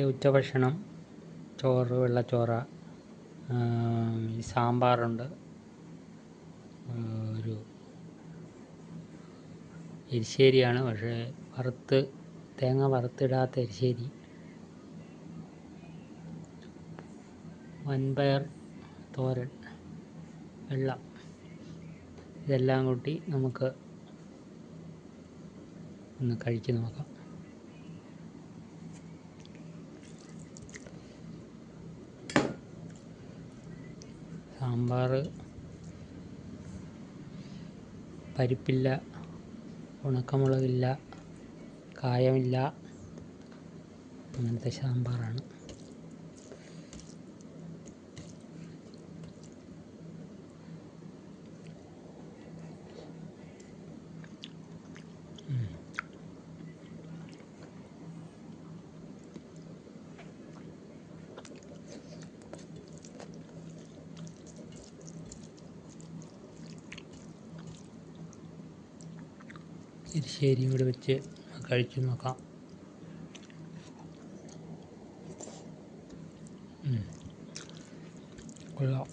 ഉച്ചഭക്ഷണം ചോറ്, വെള്ളച്ചോറ്, സാമ്പാറുണ്ട്, ഒരു എരിശ്ശേരിയാണ്, പക്ഷേ തേങ്ങ വറുത്തിടാത്ത എരിശ്ശേരി, വൻപയർ തോരൻ, വെള്ളം, ഇതെല്ലാം കൂട്ടി നമുക്ക് ഒന്ന് കഴിച്ച് നോക്കാം. സാമ്പാർ പരിപ്പില്ല, ഉണക്കമുളകില്ല, കായമില്ല, അങ്ങനത്തെ സാമ്പാറാണ്. എരിശ്ശേരിയും കൂടെ വെച്ച് കഴിച്ചു നോക്കാം. കൊള്ളാം.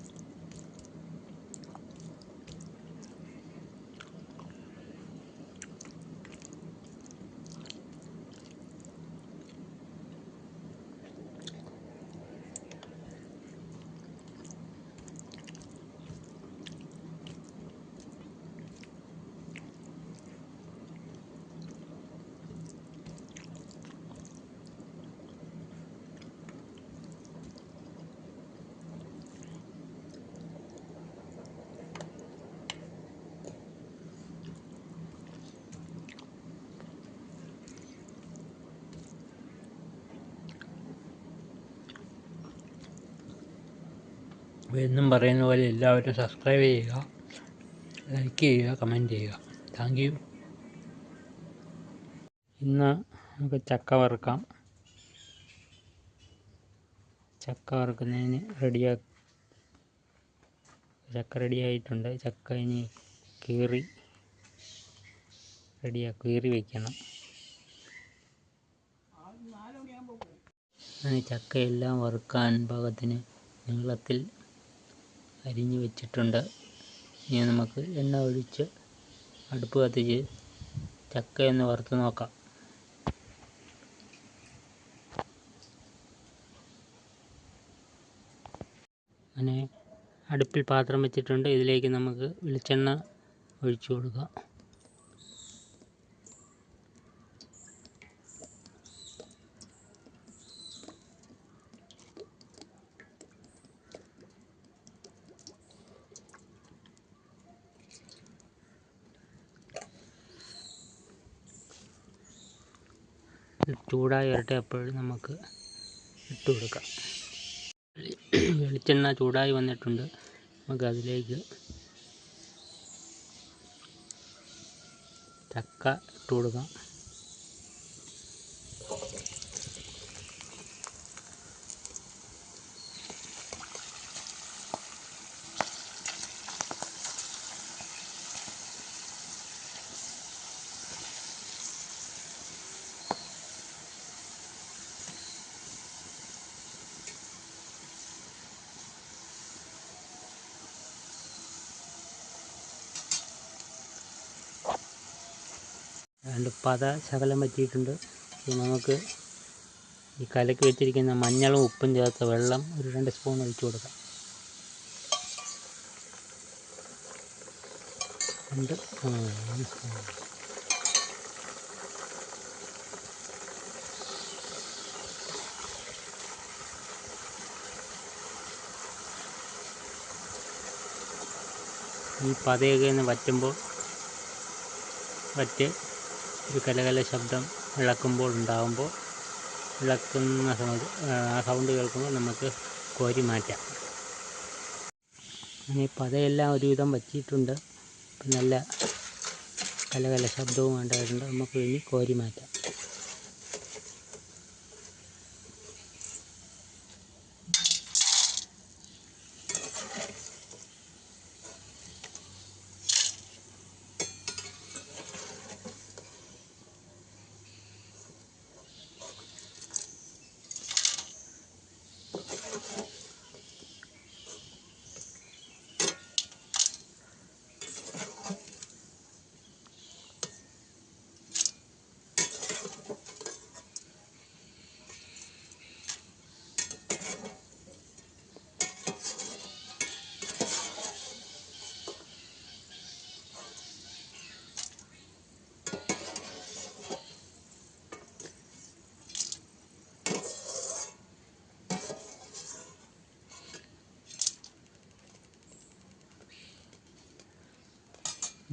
എന്നും പറയുന്ന പോലെ എല്ലാവരും സബ്സ്ക്രൈബ് ചെയ്യുക, ലൈക്ക് ചെയ്യുക, കമൻറ്റ് ചെയ്യുക. Thank you. ഇന്ന് നമുക്ക് ചക്ക വറുക്കാം. ചക്ക വറുക്കുന്നതിന് ചക്ക റെഡിയായിട്ടുണ്ട്. ചക്ക ഇനി കീറി വയ്ക്കണം. ചക്കയെല്ലാം വറുക്കാൻ പാകത്തിന് നീളത്തിൽ അരിഞ്ഞു വെച്ചിട്ടുണ്ട്. ഇനി നമുക്ക് എണ്ണ ഒഴിച്ച് അടുപ്പ് കത്തിച്ച് ചക്കയൊന്ന് വറുത്ത് നോക്കാം. അങ്ങനെ അടുപ്പിൽ പാത്രം വെച്ചിട്ടുണ്ട്. ഇതിലേക്ക് നമുക്ക് വെളിച്ചെണ്ണ ഒഴിച്ചു കൊടുക്കാം. ചൂടായി വരട്ടെ, അപ്പോഴും നമുക്ക് ഇട്ട് കൊടുക്കാം. വെളിച്ചെണ്ണ ചൂടായി വന്നിട്ടുണ്ട്. നമുക്ക് അതിലേക്ക് ചക്ക ഇട്ട് കൊടുക്കാം. രണ്ട് പത ശകലം പറ്റിയിട്ടുണ്ട്. നമുക്ക് ഈ കലക്കി വെച്ചിരിക്കുന്ന മഞ്ഞളും ഉപ്പും ചേർത്ത വെള്ളം ഒരു 2 സ്പൂൺ ഒഴിച്ചു കൊടുക്കാം. ഈ പതയൊക്കെ ഒന്ന് വറ്റുമ്പോൾ ഒരു കലകല ശബ്ദം ഇളക്കുന്ന സമയത്ത് ആ സൗണ്ട് കേൾക്കുമ്പോൾ നമുക്ക് കോരി മാറ്റാം. അങ്ങനെ പതയെല്ലാം ഒരുവിധം വറ്റിയിട്ടുണ്ട്. നല്ല കലകല ശബ്ദവും ഉണ്ടായിട്ടുണ്ട്. നമുക്ക് ഇനി കോരി മാറ്റാം.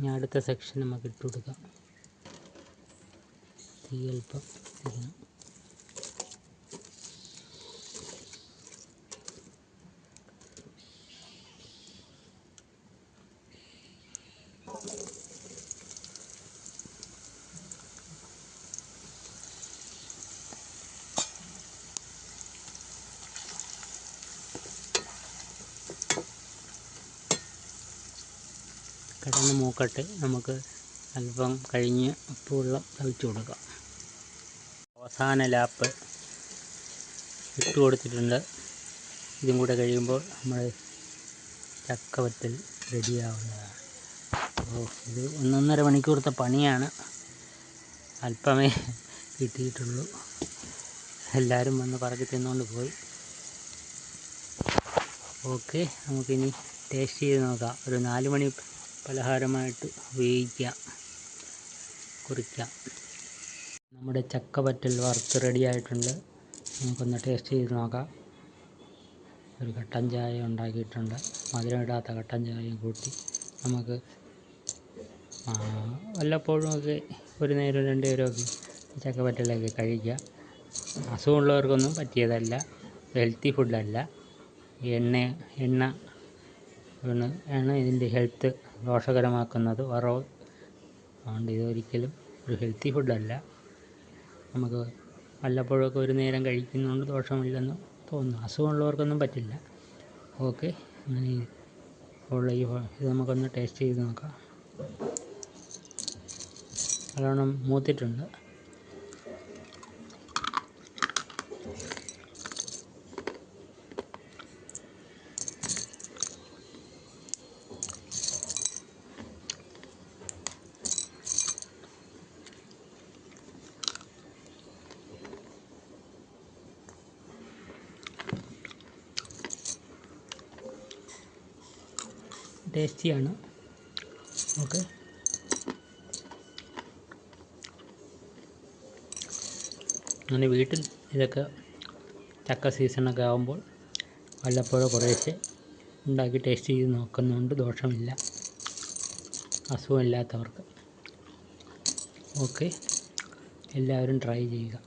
ഇനി അടുത്ത സെക്ഷൻ നമുക്ക് ഇട്ട് കൊടുക്കാം. തീ അല്പം ഇരിക്കണം. കിടന്ന് മൂക്കട്ടെ. നമുക്ക് അല്പം കഴിഞ്ഞ് ഉപ്പുവെള്ളം തളിച്ചു കൊടുക്കാം. അവസാന ലാപ്പ് ഇട്ട് കൊടുത്തിട്ടുണ്ട്. ഇതും കൂടെ കഴിയുമ്പോൾ നമ്മൾ ചക്കവറ്റൽ റെഡിയാവുന്നതാണ്. ഇത് 1.5 മണിക്കൂറത്തെ പണിയാണ്. അല്പമേ കിട്ടിയിട്ടുള്ളൂ. എല്ലാവരും വന്ന് പറക്കി തിന്നുകൊണ്ട് പോയി. ഓക്കെ, നമുക്കിനി ടേസ്റ്റ് ചെയ്ത് നോക്കാം. ഒരു 4 മണി പലഹാരമായിട്ട് ഉപയോഗിക്കാം, കുറിക്കാം. നമ്മുടെ ചക്കവറ്റൽ വറുത്ത് റെഡിയായിട്ടുണ്ട്. നമുക്കൊന്ന് ടേസ്റ്റ് ചെയ്ത് നോക്കാം. ഒരു കട്ടൻ ചായ ഉണ്ടാക്കിയിട്ടുണ്ട്. മധുരം ഇടാത്ത കട്ടൻ ചായയും കൂട്ടി നമുക്ക് വല്ലപ്പോഴും ഒക്കെ ഒരു നേരം 2 നേരമൊക്കെ ചക്കവറ്റലൊക്കെ കഴിക്കാം. അസുഖമുള്ളവർക്കൊന്നും പറ്റിയതല്ല, ഹെൽത്തി ഫുഡല്ല. എണ്ണ ആണ് ഇതിൻ്റെ ഹെൽത്ത് ദോഷകരമാക്കുന്നത്. വറവ് അതുകൊണ്ട് ഇതൊരിക്കലും ഒരു ഹെൽത്തി ഫുഡല്ല. നമുക്ക് വല്ലപ്പോഴൊക്കെ ഒരു നേരം കഴിക്കുന്നതുകൊണ്ട് ദോഷമില്ലെന്ന് തോന്നുന്നു. അസുഖമുള്ളവർക്കൊന്നും പറ്റില്ല. ഓക്കെ, അങ്ങനെ ഉള്ള ഇത് നമുക്കൊന്ന് ടേസ്റ്റ് ചെയ്ത് നോക്കാം. നല്ലോണം മൂത്തിട്ടുണ്ട്. ടേസ്റ്റിയാണ്. ഓക്കെ, അങ്ങനെ വീട്ടിൽ ഇതൊക്കെ ചക്ക സീസണൊക്കെ ആകുമ്പോൾ വല്ലപ്പോഴും കുറേശ്ശെ ഉണ്ടാക്കി ടേസ്റ്റ് ചെയ്ത് നോക്കുന്നുണ്ട്. ദോഷമില്ല അസുഖമില്ലാത്തവർക്ക്. ഓക്കെ, എല്ലാവരും ട്രൈ ചെയ്യുക.